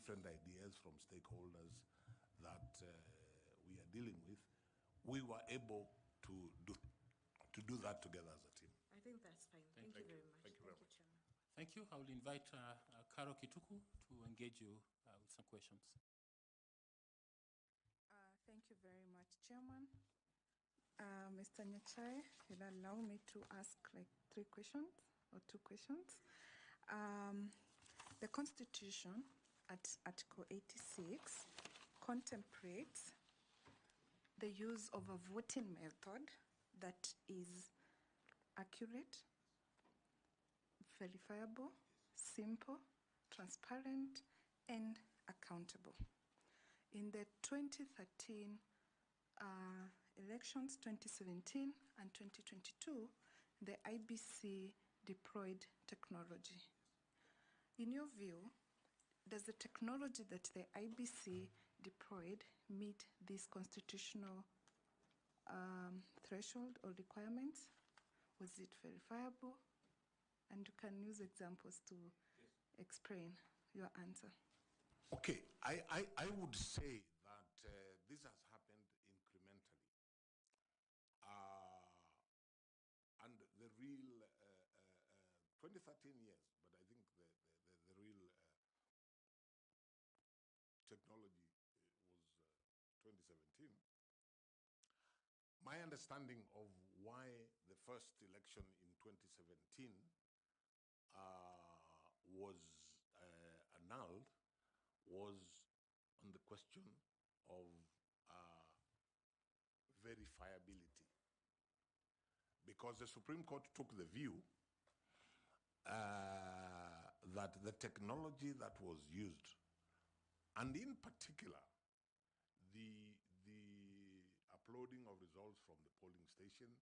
different ideas from stakeholders that we are dealing with, we were able to do that together as a team. I think that's fine. Thank you very much. Thank you very much. Chairman. Thank you. I will invite Karo Kituku to engage you with some questions. Thank you very much, Chairman. Mr. Nyachai, will allow me to ask like 3 questions or 2 questions. The Constitution at Article 86 contemplates the use of a voting method that is accurate, verifiable, simple, transparent, and accountable. In the 2013 elections, 2017 and 2022, the IEBC deployed technology. In your view, does the technology that the IEBC deployed meet these constitutional threshold or requirements? Was it verifiable? And you can use examples to explain your answer. Okay, I would say that this has happened incrementally. And the real 2013 years, but I think the real technology was 2017. My understanding of why the first election in 2017 was annulled was on the question of verifiability. Because the Supreme Court took the view that the technology that was used, and in particular, the uploading of results from the polling station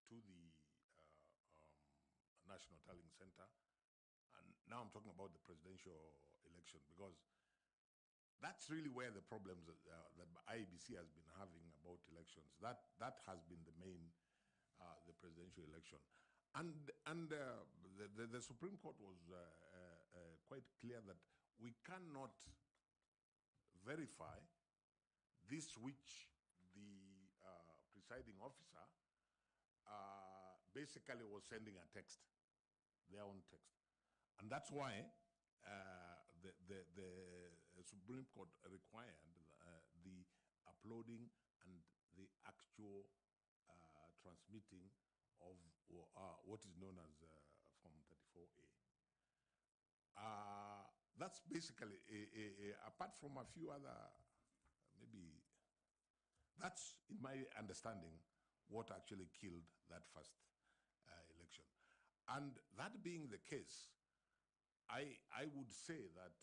to the National Tallying Center, and now I'm talking about the presidential election, because that's really where the problems that IEBC has been having about elections. That has been the main, the presidential election. And the Supreme Court was quite clear that we cannot verify this which the presiding officer basically was sending a text, their own text. And that's why the Supreme Court required the uploading and the actual transmitting of what is known as Form 34A. That's basically, apart from a few other, maybe, that's, in my understanding, what actually killed that first election. And that being the case, I would say that,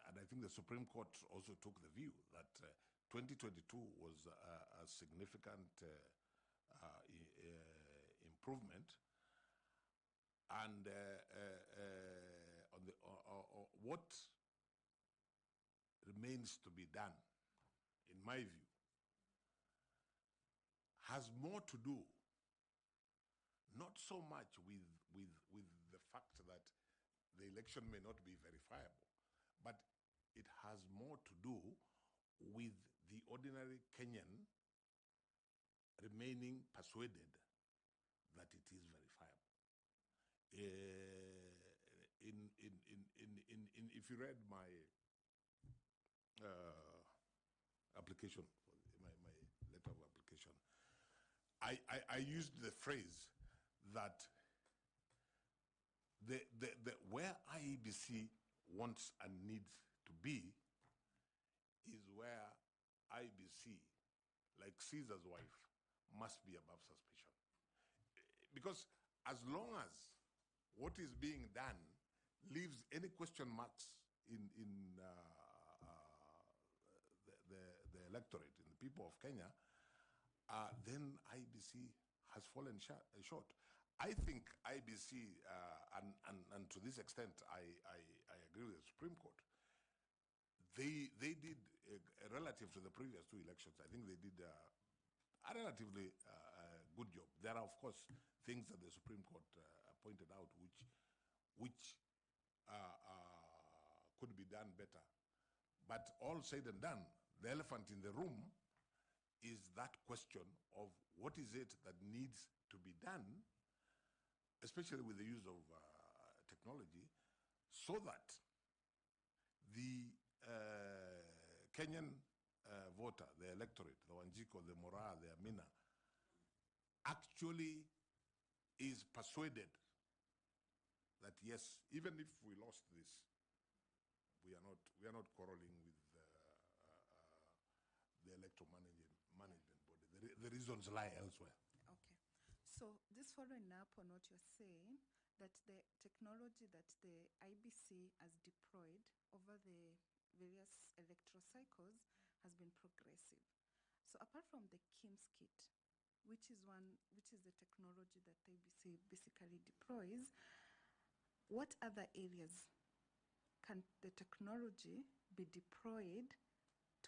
and I think the Supreme Court also took the view that 2022 was a significant improvement, and what remains to be done, in my view, has more to do not so much with the fact that the election may not be verifiable, but it has more to do with the ordinary Kenyan remaining persuaded that it is verifiable. If you read my application, my letter of application, I used the phrase that where IEBC wants and needs to be is where IEBC, like Caesar's wife, must be above suspicion. Because as long as what is being done leaves any question marks in the electorate, in the people of Kenya, then IEBC has fallen short. I think IEBC, and to this extent, I agree with the Supreme Court. They did, relative to the previous 2 elections, I think they did a relatively good job. There are, of course, things that the Supreme Court pointed out which could be done better. But all said and done, the elephant in the room is that question of what is it that needs to be done, especially with the use of technology, so that the Kenyan voter, the electorate, the Wanjiko, the Mora, the Amina, actually is persuaded that yes, even if we lost this, we are not quarreling with the electoral management body. The reasons lie elsewhere. Okay. So just following up on what you're saying, that the technology that the IBC has deployed over the various electoral cycles has been progressive. So apart from the KIMS kit, which is the technology that the IBC basically deploys, what other areas can the technology be deployed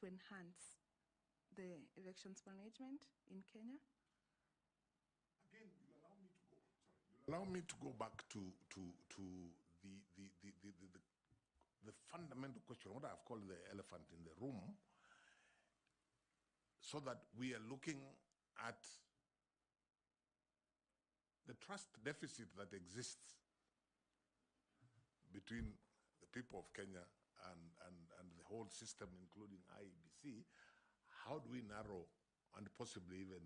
to enhance the elections management in Kenya? Again, allow me to go back to the fundamental question, what I've called the elephant in the room, so that we are looking at the trust deficit that exists between the people of Kenya and the whole system, including IEBC. How do we narrow and possibly even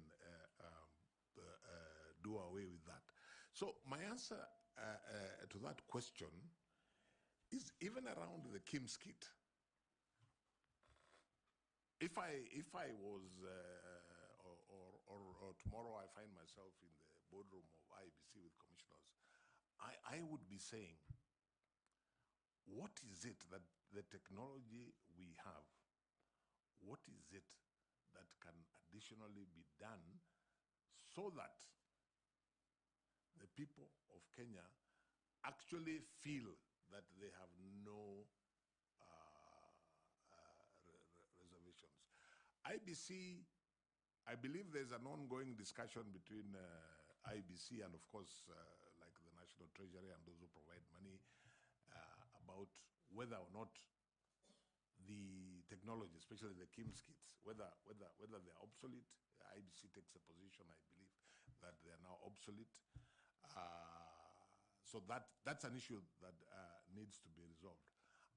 do away with that? So my answer to that question is even around the KIMS kit. If I was, or tomorrow I find myself in the boardroom of IEBC with commissioners, I would be saying, what is it that the technology we have, what is it that can additionally be done so that the people of Kenya actually feel that they have no reservations? IBC, I believe there's an ongoing discussion between IBC and of course like the National Treasury and those who provide money about whether or not the technology, especially the KIMS kits, whether they're obsolete. IBC takes a position, I believe, that they are now obsolete. So that's an issue that needs to be resolved.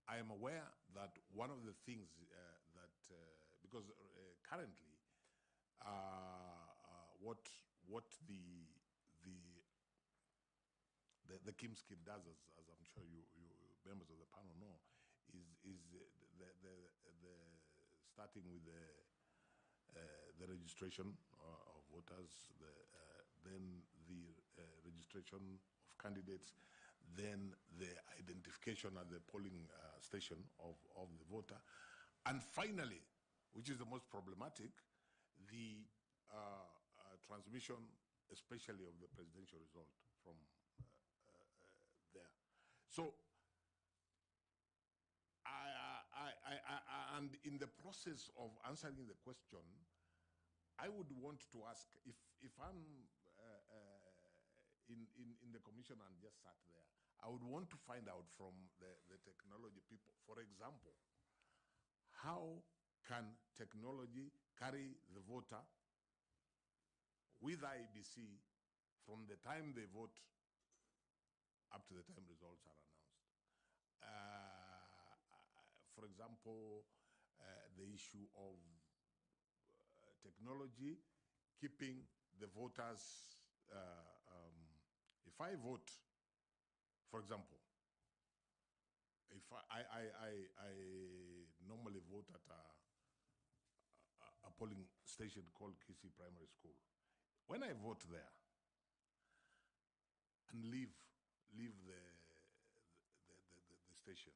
I am aware that one of the things that, because currently, what the KIMS kit does, as I'm sure you members of the panel know, is the starting with the registration of voters, then the registration of candidates, then the identification at the polling station of the voter, and finally, which is the most problematic, the transmission, especially of the presidential result from there. So, and in the process of answering the question, I would want to ask, if I'm in the commission and just sat there, I would want to find out from the technology people, for example, how can technology carry the voter with IEBC from the time they vote up to the time results are announced? For example, the issue of technology keeping the voters, if I vote, for example, if I normally vote at a polling station called Kisi Primary School. When I vote there and leave the station,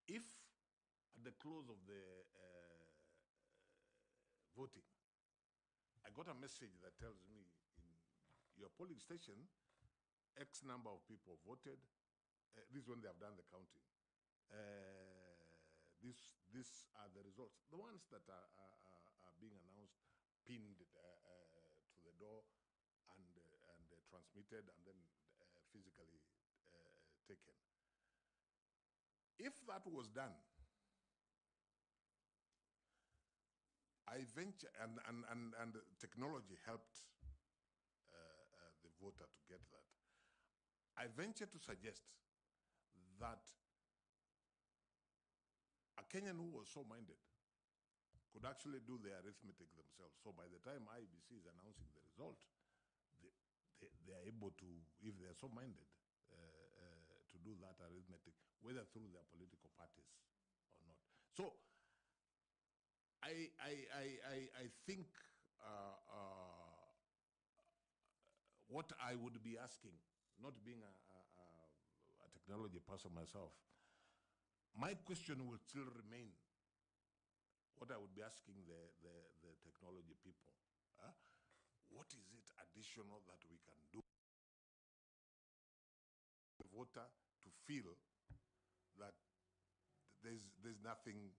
if at the close of the voting, I got a message that tells me in your polling station, X number of people voted. This is when they have done the counting. These are the results. The ones that are being announced, pinned to the door and transmitted and then physically taken. if that was done, I venture, and technology helped the voter to get that. I venture to suggest that a Kenyan who was so minded could actually do the arithmetic themselves. So by the time IEBC is announcing the result, they are able to, if they are so minded, to do that arithmetic, whether through their political parties or not. So I think what I would be asking, not being a technology person myself, my question will still remain what I would be asking the technology people. What is it additional that we can do the voter to feel that there's nothing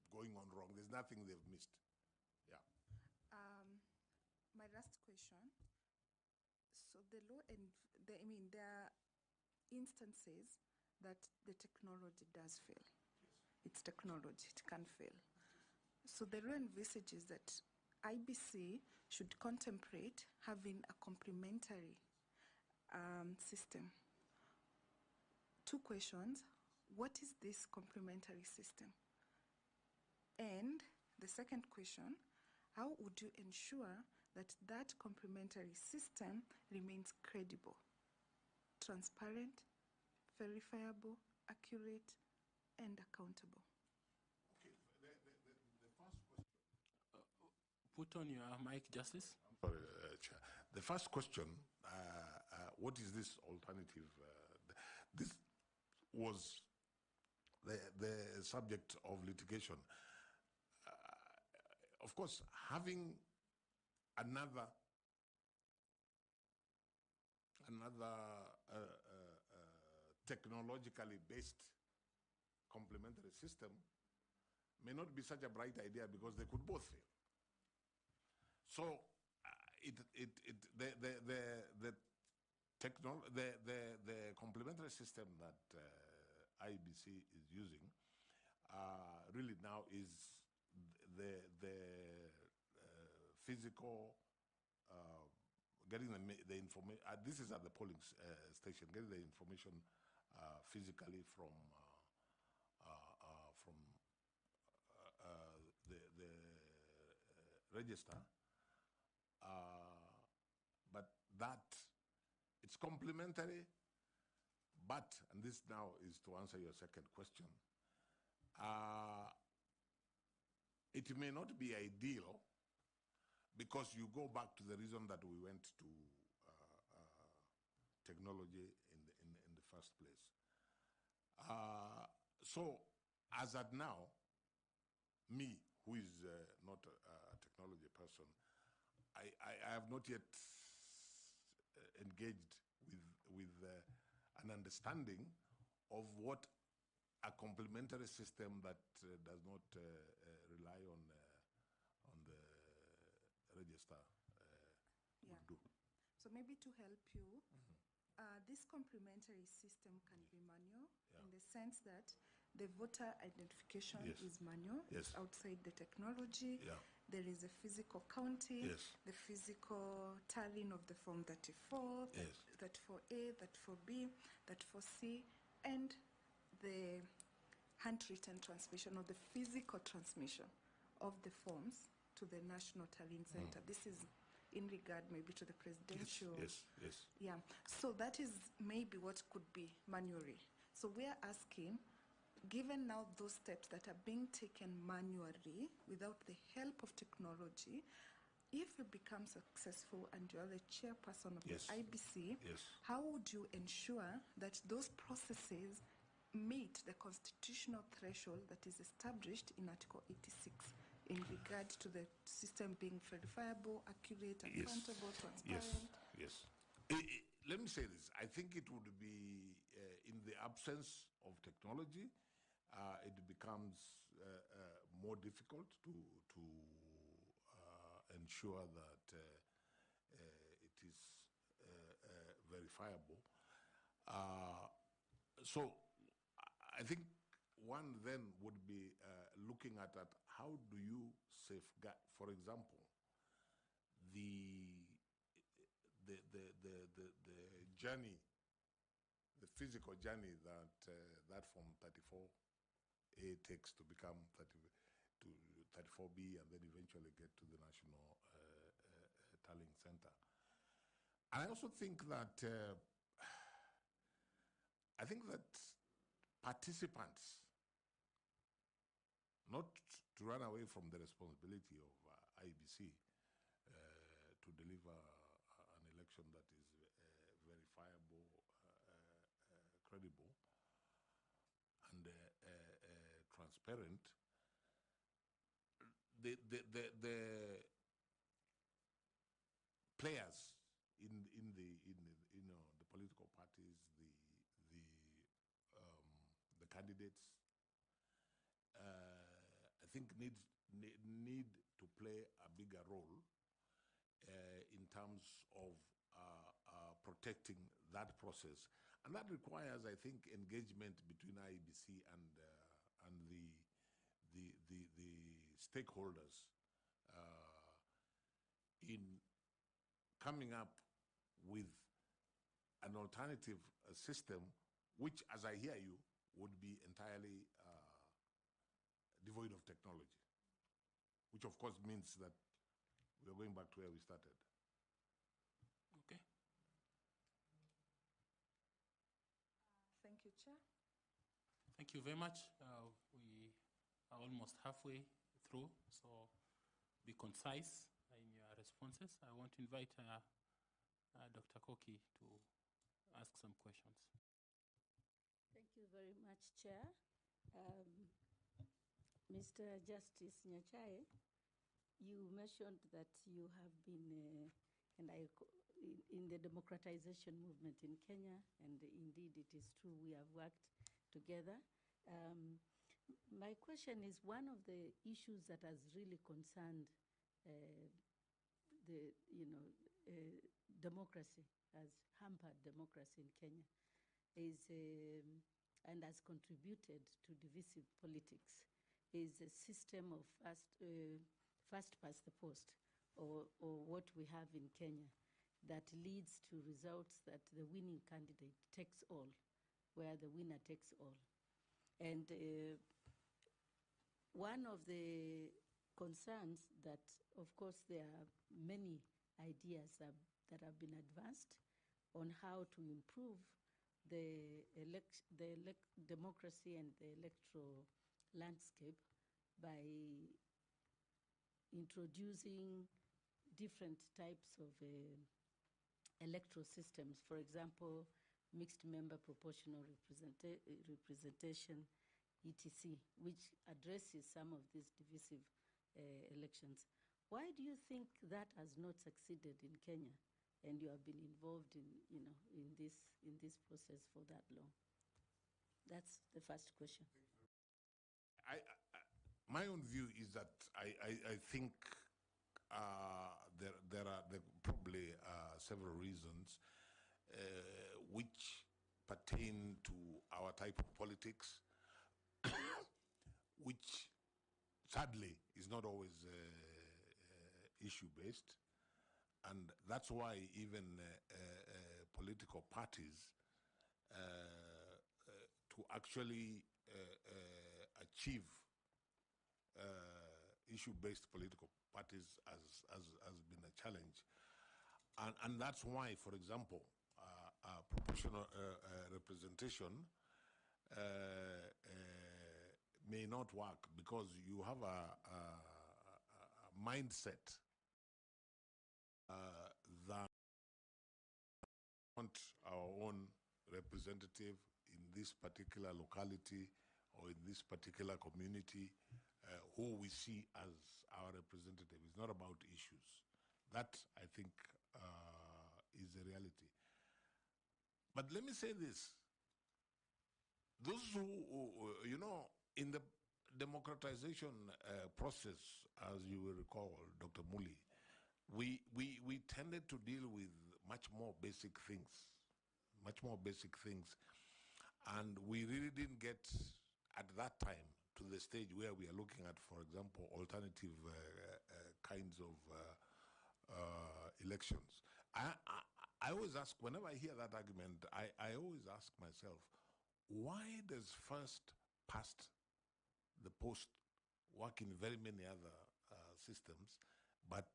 going on wrong, there's nothing they've missed? Yeah. My last question. So the law and there are instances that the technology does fail. It's technology, it can fail. So the law envisages that IBC should contemplate having a complementary system. Two questions. What is this complementary system? And the second question, how would you ensure that that complementary system remains credible, transparent, verifiable, accurate, and accountable? Okay, the first question. Put on your mic, Justice. Sorry, Chair. The first question, what is this alternative? This was the subject of litigation. Of course, having another technologically based complementary system may not be such a bright idea because they could both fail. So the complementary system that IEBC is using really now is the physical getting the information. This is at the polling station, getting the information physically from the register. But that it's complementary, but, and this now is to answer your second question, it may not be ideal because you go back to the reason that we went to technology in the first place. So as at now, me, who is not a technology person, I have not yet engaged with an understanding of what a complementary system that does not rely on the register would do. So maybe to help you, this complementary system can be manual in the sense that the voter identification is manual. It's outside the technology. There is a physical counting, the physical tallying of the Form 34, that for A, that for B, that for C, and the handwritten transmission or the physical transmission of the forms to the National Tallying Center. This is in regard maybe to the presidential. Yes. Yeah, so that is maybe what could be manually. So we are asking, given now those steps that are being taken manually without the help of technology, if you become successful and you are the chairperson of the IBC, how would you ensure that those processes meet the constitutional threshold that is established in Article 86 in regard to the system being verifiable, accurate, accountable, transparent? Let me say this. I think it would be, in the absence of technology, it becomes more difficult to ensure that it is verifiable. So I think one then would be looking at how do you safeguard, for example, the journey, the physical journey that that from 34A takes to become 34B and then eventually get to the National Tallying Center. And I also think that participants, not to run away from the responsibility of IEBC to deliver an election that is verifiable, credible, and transparent. The players in the political parties, the candidates, I think need to play a bigger role in terms of protecting that process, and that requires, I think, engagement between IEBC and the stakeholders in coming up with an alternative system, which, as I hear you, would be entirely devoid of technology, which of course means that we are going back to where we started. Okay. Thank you, Chair. Thank you very much. We are almost halfway through, so be concise in your responses. I want to invite Dr. Koki to ask some questions. Thank you very much, Chair. Mr. Justice Nyachae, you mentioned that you have been, in the democratization movement in Kenya, and indeed it is true, we have worked together. My question is, one of the issues that has really concerned democracy, has hampered democracy in Kenya, is and has contributed to divisive politics, is a system of first past the post, or what we have in Kenya, that leads to results that the winning candidate takes all, where the winner takes all. And one of the concerns that, of course, there are many ideas that have been advanced on how to improve the democracy and the electoral landscape by introducing different types of electoral systems. For example, mixed member proportional representation, etc., which addresses some of these divisive elections. Why do you think that has not succeeded in Kenya, and you have been involved in this process for that long? That's the first question. My own view is that I think there are probably several reasons which pertain to our type of politics, which sadly is not always issue-based. And that's why even political parties, to actually achieve issue-based political parties has been a challenge. And that's why, for example, proportional representation may not work, because you have a mindset that want our own representative in this particular locality or in this particular community, who we see as our representative. It's not about issues. That, I think, is a reality. But let me say this. Those who, in the democratization process, as you will recall, Dr. Muli, we tended to deal with much more basic things, And we really didn't get, at that time, to the stage where we are looking at, for example, alternative kinds of elections. I always ask, whenever I hear that argument, I always ask myself, why does first past the post work in very many other systems, but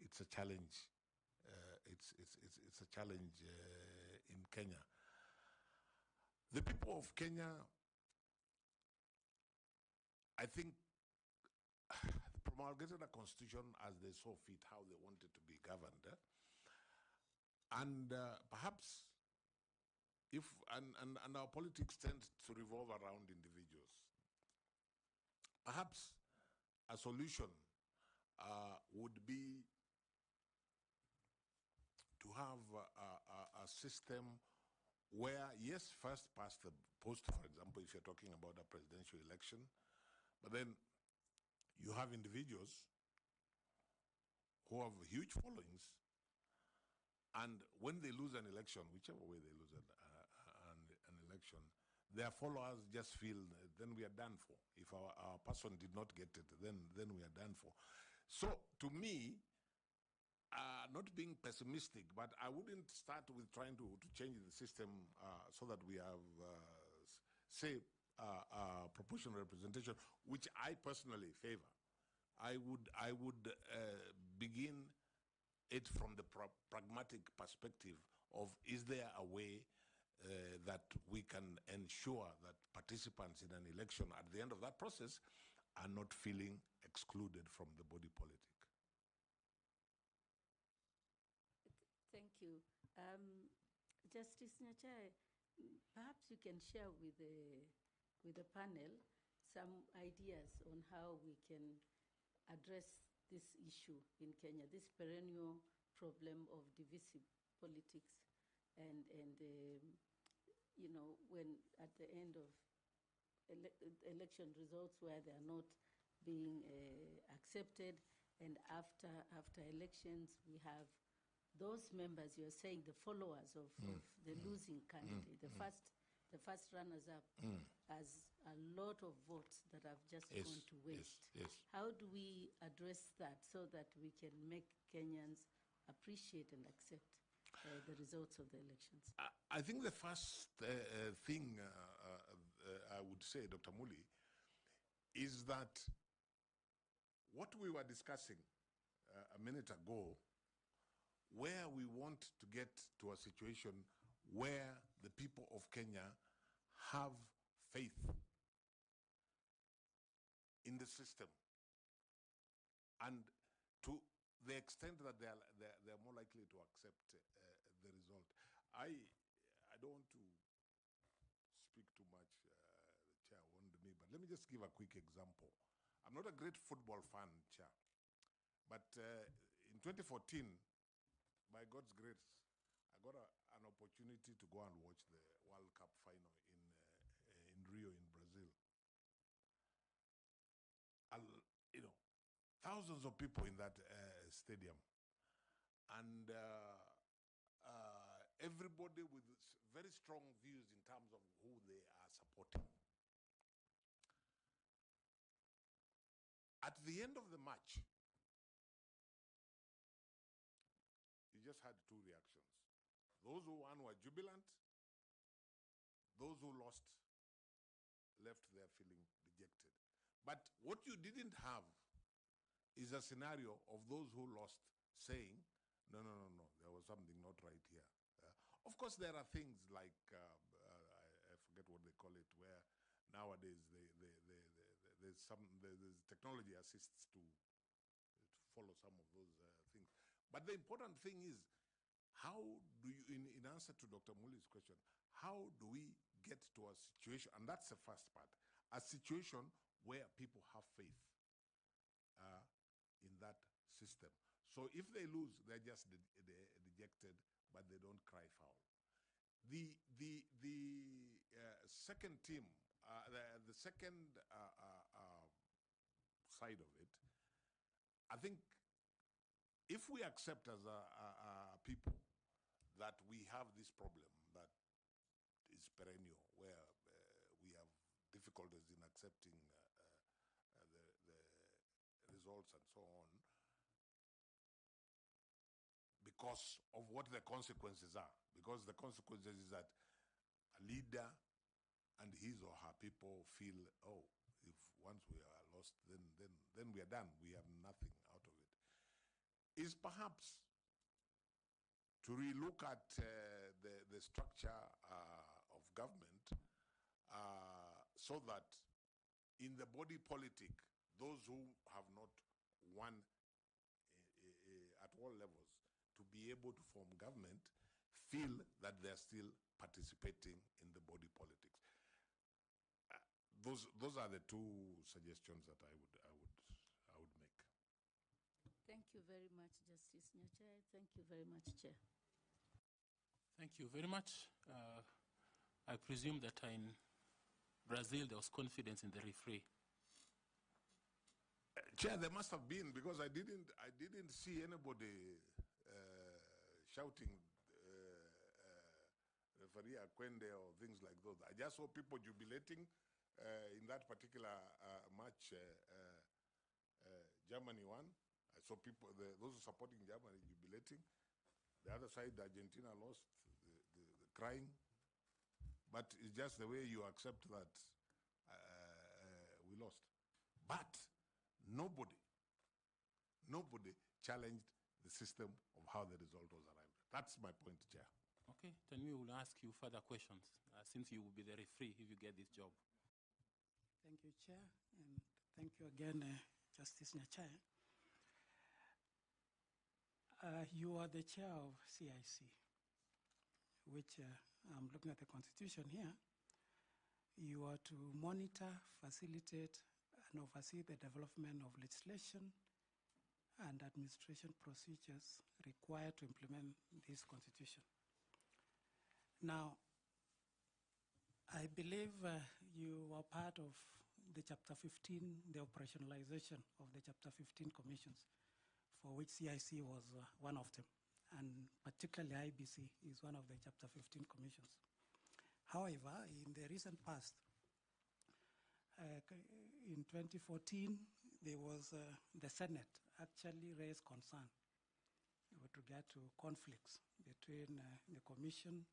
it's a challenge. It's a challenge in Kenya. The people of Kenya, I think, promulgated a constitution as they saw fit, how they wanted to be governed. And perhaps if, and our politics tend to revolve around individuals. Perhaps a solution would be to have a system where, yes, first past the post, for example, if you're talking about a presidential election, but then you have individuals who have huge followings, and when they lose an election, whichever way they lose an election, their followers just feel, then we are done for. If our person did not get it, then we are done for. So to me, not being pessimistic, but I wouldn't start with trying to change the system so that we have, say, proportional representation, which I personally favor. I would begin it from the pragmatic perspective of, is there a way that we can ensure that participants in an election at the end of that process are not feeling excluded from the body politic? Thank you. Justice Nyachai, perhaps you can share with the panel some ideas on how we can address this issue in Kenya, this perennial problem of divisive politics, and you know, when at the end of election results where they are not being accepted, and after elections we have those members, you're saying the followers of the losing candidate, the first runners-up, has a lot of votes that have just gone to waste. Yes. How do we address that so that we can make Kenyans appreciate and accept the results of the elections? I think the first thing I would say, Dr. Muli, is that what we were discussing a minute ago, where we want to get to a situation where the people of Kenya have faith in the system, and to the extent that they're more likely to accept the result. I don't want to speak too much, the chair warned me, but let me just give a quick example. I'm not a great football fan, chair, but in 2014, by God's grace, I got an opportunity to go and watch the World Cup final in Rio, in Brazil. You know, thousands of people in that stadium, and everybody with very strong views in terms of who they are supporting. At the end of the match, you just had two reactions. Those who won were jubilant. Those who lost left there feeling dejected. But what you didn't have is a scenario of those who lost saying, no, there was something not right here. Of course, there are things like, I forget what they call it, where nowadays there's technology assists to follow some of those things. But the important thing is, how do you, in answer to Dr. Muli's question, how do we get to a situation, and that's the first part, a situation where people have faith in that system. So if they lose, they're just dejected, but they don't cry foul. The second team, the second side of it, I think if we accept as a people that we have this problem that is perennial, where difficulties in accepting the results and so on, because of what the consequences are. Because the consequences is that a leader and his or her people feel, oh, if once we are lost, then we are done. We have nothing out of it. Is perhaps to relook at the structure of government so that in the body politic, those who have not won at all levels to be able to form government feel that they're still participating in the body politics. Those are the two suggestions that I would make. Thank you very much, Justice Nyachae. Thank you very much, Chair. Thank you very much. I presume that in Brazil there was confidence in the referee. Chair, there must have been, because I didn't see anybody shouting referee Akwende or things like those. I just saw people jubilating in that particular match. Germany won. I saw people, those supporting Germany jubilating. The other side, Argentina lost, the crying. But it's just the way you accept that we lost. But nobody challenged the system of how the result was arrived at. That's my point, Chair. Okay, then we will ask you further questions since you will be the referee if you get this job. Thank you, Chair, and thank you again, Justice Nyachae. You are the chair of CIC, which I'm looking at the Constitution here. You are to monitor, facilitate, and oversee the development of legislation and administration procedures required to implement this Constitution. Now, I believe you are part of the Chapter 15, the operationalization of the Chapter 15 commissions, for which CIC was one of them, and particularly IEBC is one of the Chapter 15 commissions. However, in the recent past, in 2014, there was the Senate actually raised concern with regard to conflicts between the commission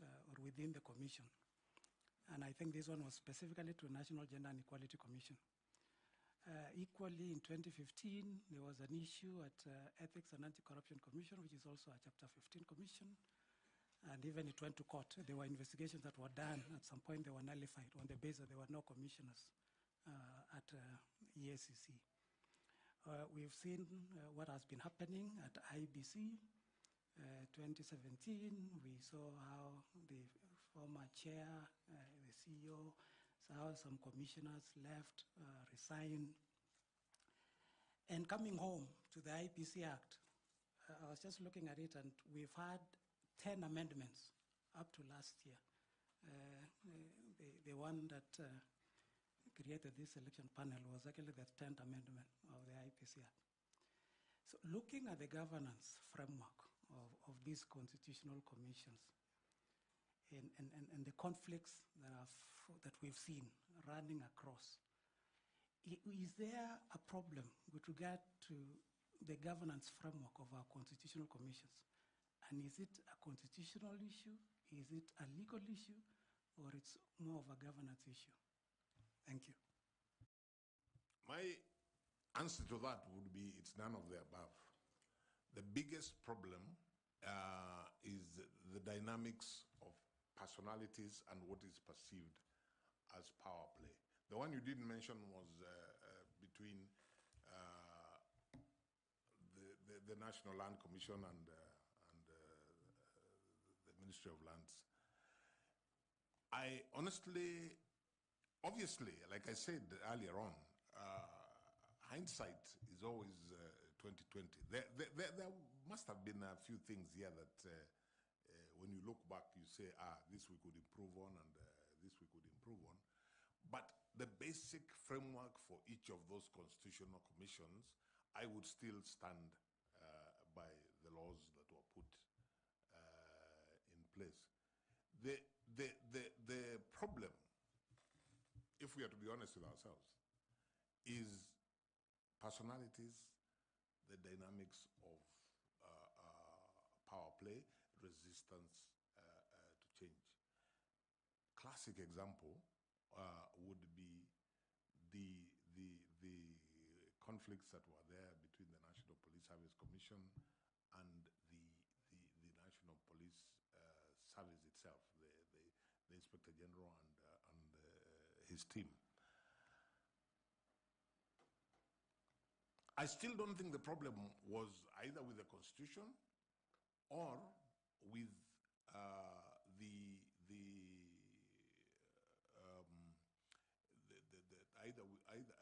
or within the commission. And I think this one was specifically to National Gender and Equality Commission. Equally, in 2015, there was an issue at Ethics and Anti-Corruption Commission, which is also a Chapter 15 commission. And even it went to court. There were investigations that were done. At some point, they were nullified on the basis that there were no commissioners at EACC. We've seen what has been happening at IEBC. 2017, we saw how the former chair, the CEO, how some commissioners left, resigned. And coming home to the IEBC Act, I was just looking at it, and we've had 10 amendments up to last year. The one that created this election panel was actually the 10th amendment of the IEBC Act. So looking at the governance framework of these constitutional commissions and the conflicts that we've seen running across, is there a problem with regard to the governance framework of our constitutional commissions? And is it a constitutional issue? Is it a legal issue? Or it's more of a governance issue? Thank you. My answer to that would be it's none of the above. The biggest problem is the dynamics of personalities and what is perceived as power play. The one you didn't mention was between the National Land Commission and the Ministry of Lands. I honestly, obviously, like I said earlier on, hindsight is always 2020. There must have been a few things here that when you look back, you say, this we could improve on and this we could improve on. But the basic framework for each of those constitutional commissions, I would still stand by the laws that were put in place. The problem if we are to be honest with ourselves, is personalities, the dynamics of power play, resistance to change. Classic example would be the conflicts that were there between the National Police Service Commission and the National Police Service itself, the Inspector General and his team. I still don't think the problem was either with the Constitution or with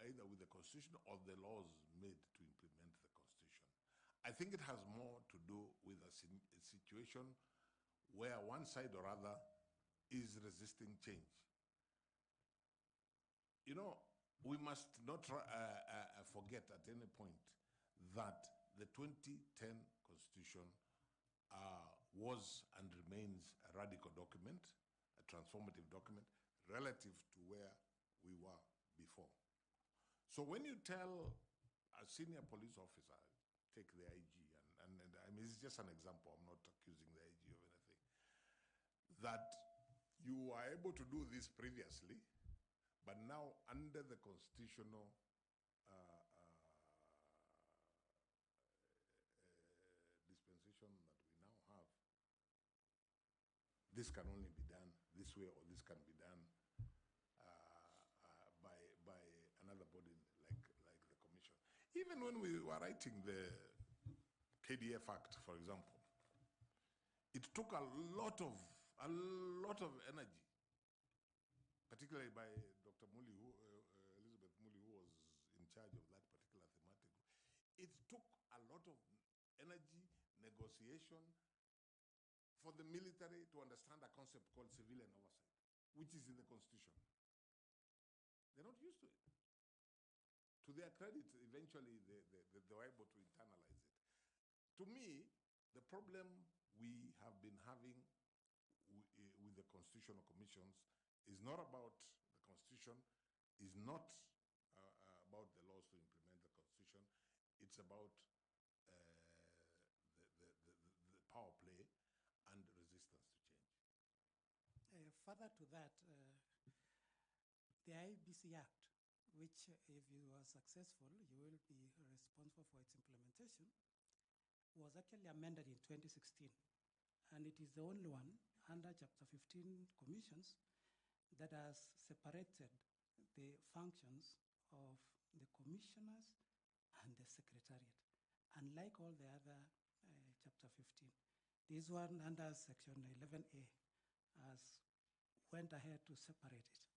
either with the Constitution or the laws made to implement the Constitution. I think it has more to do with a situation where one side or other is resisting change. You know, we must not forget at any point that the 2010 Constitution was and remains a radical document, a transformative document, relative to where we were before. So when you tell a senior police officer, take the IG, and I mean, it's just an example, I'm not accusing the IG of anything, that you are able to do this previously, but now under the constitutional dispensation that we now have, this can only be done this way, or this can be done by another body like the commission. Even when we were writing the KDF Act, for example, it took a lot of energy, particularly by Dr. Muli, Elizabeth Muli, who was in charge of that particular thematic. It took a lot of energy, negotiation for the military to understand a concept called civilian oversight, which is in the Constitution. They're not used to it. To their credit, eventually they were able to internalize it. To me, the problem we have been having with the constitutional commissions is not about the Constitution, is not about the laws to implement the Constitution. It's about the power play and resistance to change. Further to that, the IEBC Act, which if you are successful, you will be responsible for its implementation, was actually amended in 2016. And it is the only one under Chapter 15 commissions that has separated the functions of the commissioners and the secretariat, unlike all the other Chapter 15. This one under Section 11A has went ahead to separate it.